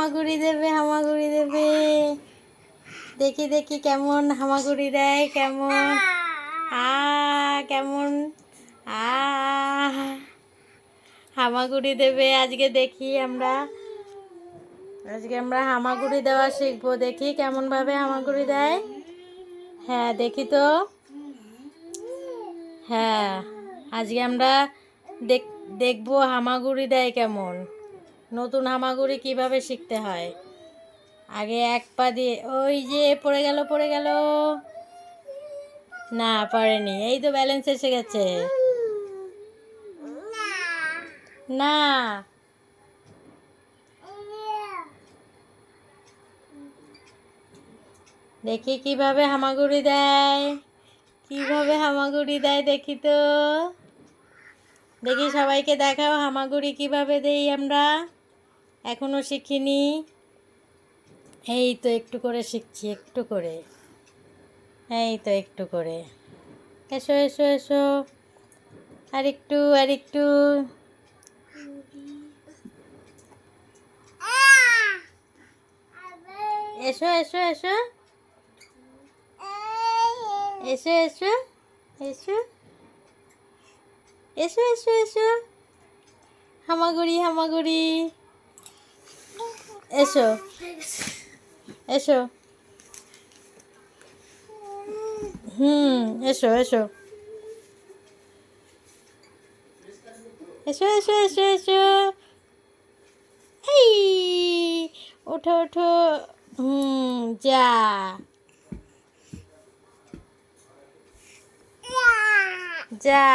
হামাগুড়ি দেবে, হামাগুড়ি দেবে। দেখি দেখি কেমন হামাগুড়ি দেয়, কেমন কেমন হামাগুড়ি দেবে। আজকে দেখি আজকে আমরা হামাগুড়ি দেওয়া শিখবো। দেখি কেমন ভাবে হামাগুড়ি দেয়। হ্যাঁ দেখি তো। হ্যাঁ আজকে আমরা দেখবো হামাগুড়ি দেয় কেমন, নতুন হামাগুড়ি কিভাবে শিখতে হয়। আগে এক পা দিয়ে, ওই যে পড়ে গেল পড়ে গেল, না পড়েনি, এই তো ব্যালেন্স এসে গেছে। না দেখি কিভাবে হামাগুড়ি দেয়, কিভাবে হামাগুড়ি দেয় দেখি তো। দেখি সবাইকে দেখাও হামাগুড়ি কিভাবে দেই আমরা, এখনো শিখিনি। এই তো একটু করে শিখছি, একটু করে, এই তো একটু করে। এসো এসো এসো, আরেকটু আরেকটু। এসো এসো এসো এসো এসো এসো এসো এসো এসো, হামাগুড়ি হামাগুড়ি। এসো এসো, এসো এসো এসো এসো এসো এসো, এই ওঠো ওঠো। যা যা,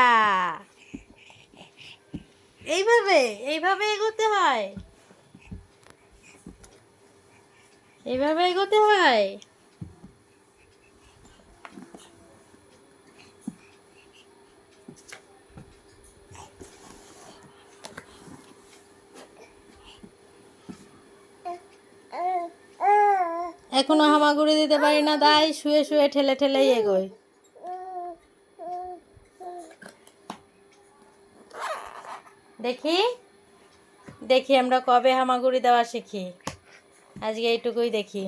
এইভাবে এইভাবে এগোতে হয়, এইভাবে এগোতে হয়। এখনো হামাগুড়ি দিতে পারি না, তাই শুয়ে শুয়ে ঠেলে ঠেলেই এগোই। দেখি দেখি আমরা কবে হামাগুড়ি দেওয়া শিখি। আজকে এইটুকুই দেখি।